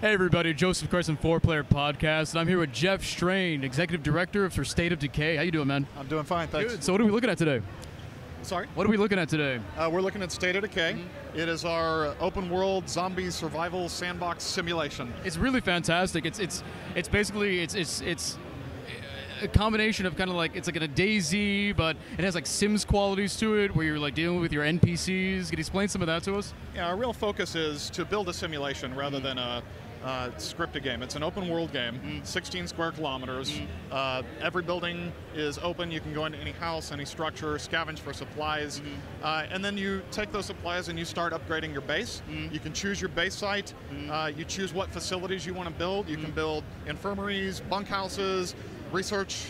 Hey everybody, Joseph Carson, 4Player Podcast, and I'm here with Jeff Strain, Executive Director for State of Decay. How you doing, man? I'm doing fine, thanks. Good. So what are we looking at today? Sorry? What are we looking at today? We're looking at State of Decay. It is our open world zombie survival sandbox simulation. It's really fantastic. It's basically a combination of kind of like, it's like a DayZ, but it has like Sims qualities to it, where you're like dealing with your NPCs. Can you explain some of that to us? Yeah, our real focus is to build a simulation rather than a scripted game. It's an open world game, 16 square kilometers. Every building is open. You can go into any house, any structure, scavenge for supplies, and then you take those supplies and you start upgrading your base. You can choose your base site. You choose what facilities you want to build. You can build infirmaries, bunkhouses, research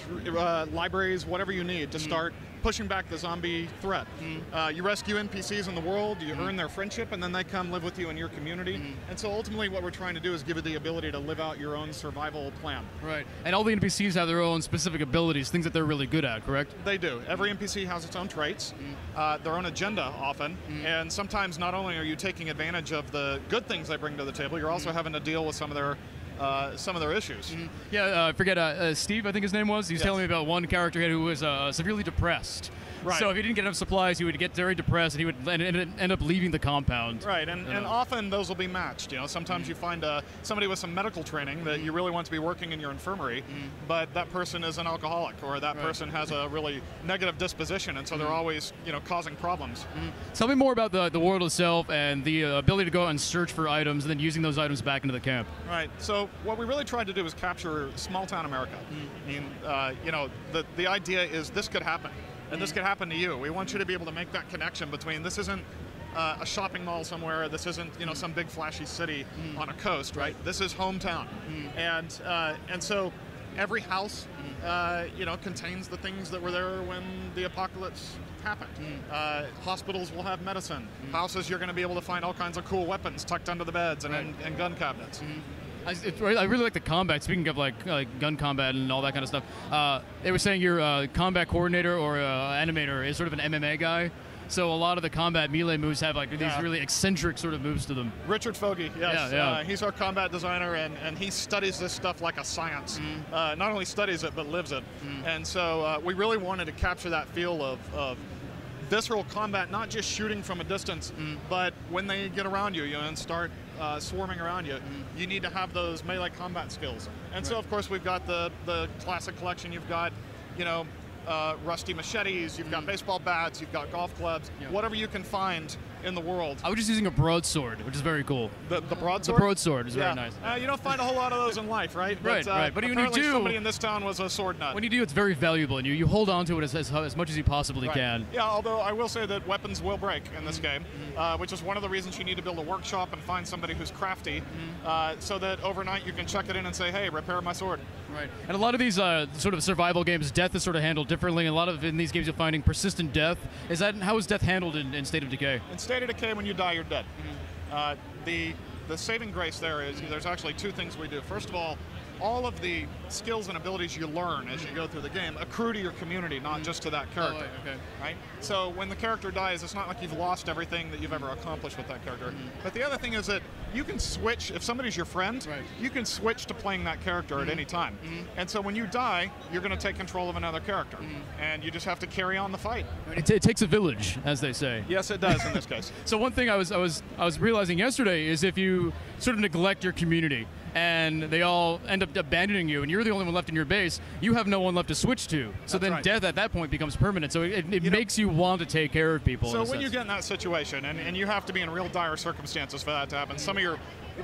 libraries, whatever you need to start pushing back the zombie threat. You rescue NPCs in the world, you earn their friendship, and then they come live with you in your community. And so ultimately what we're trying to do is give you the ability to live out your own survival plan. Right. And all the NPCs have their own specific abilities, things that they're really good at, correct? They do. Every NPC has its own traits, their own agenda often, and sometimes not only are you taking advantage of the good things they bring to the table, you're also having to deal with some of their issues. Yeah, I forget, Steve, I think his name was. He was telling me about one character who was severely depressed. Right. So if he didn't get enough supplies, he would get very depressed, and he would end up leaving the compound. Right, and often those will be matched. You know, sometimes you find somebody with some medical training that you really want to be working in your infirmary, but that person is an alcoholic, or that person has a really negative disposition, and so they're always, causing problems. Tell me more about the world itself and the ability to go out and search for items, and then using those items back into the camp. Right. So what we really tried to do is capture small town America. I mean, the idea is this could happen. And this could happen to you. We want you to be able to make that connection between this isn't a shopping mall somewhere, this isn't some big flashy city on a coast, right? This is hometown, and so every house contains the things that were there when the apocalypse happened. Hospitals will have medicine. Houses, you're going to be able to find all kinds of cool weapons tucked under the beds and gun cabinets. I really like the combat. Speaking of like gun combat and all that kind of stuff, they were saying your combat coordinator or animator is sort of an MMA guy. So a lot of the combat melee moves have like these really eccentric sort of moves to them. Richard Fogey, yes. Yeah. He's our combat designer, and he studies this stuff like a science. Not only studies it, but lives it. And so we really wanted to capture that feel of visceral combat, not just shooting from a distance, but when they get around you, and start swarming around you, you need to have those melee combat skills. And so, of course, we've got the classic collection. You've got, rusty machetes, you've got baseball bats, you've got golf clubs, whatever you can find in the world. I was just using a broadsword, which is very cool. The broadsword? The broadsword is very nice. You don't find a whole lot of those in life, right? Right. But when you do, somebody in this town was a sword nut. When you do, it's very valuable, and you hold on to it as much as you possibly can. Yeah, although I will say that weapons will break in this game, which is one of the reasons you need to build a workshop and find somebody who's crafty, so that overnight you can check it in and say, hey, repair my sword. Right. And a lot of these sort of survival games, death is sort of handled differently. A lot of in these games you're finding persistent death. How is death handled in State of Decay? In State of Decay, when you die, you're dead. The saving grace there is there's actually two things we do. First of all of the skills and abilities you learn as you go through the game accrue to your community, not just to that character. Right? So when the character dies, it's not like you've lost everything that you've ever accomplished with that character. But the other thing is that you can switch, if somebody's your friend, you can switch to playing that character at any time. And so when you die, you're going to take control of another character. And you just have to carry on the fight. It takes a village, as they say. Yes, it does in this case. So one thing I was realizing yesterday is if you sort of neglect your community, and they all end up abandoning you, and you're the only one left in your base, you have no one left to switch to. So then death at that point becomes permanent. So it makes you want to take care of people. So when you get in that situation, and you have to be in real dire circumstances for that to happen, some of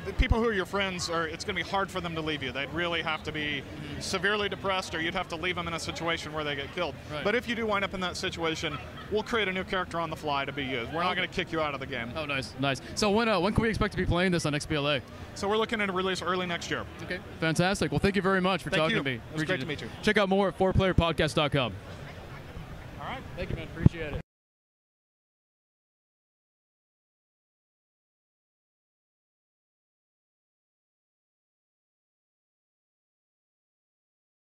the people who are your friends, it's going to be hard for them to leave you. They'd really have to be severely depressed, or you'd have to leave them in a situation where they get killed. But if you do wind up in that situation, we'll create a new character on the fly to be used. We're not going to kick you out of the game. Oh, nice. So when can we expect to be playing this on XBLA? So we're looking at a release early next year. Okay, fantastic. Well, thank you very much for talking to me. It was great to meet you. Check out more at 4playerpodcast.com. All right. Thank you, man. Appreciate it.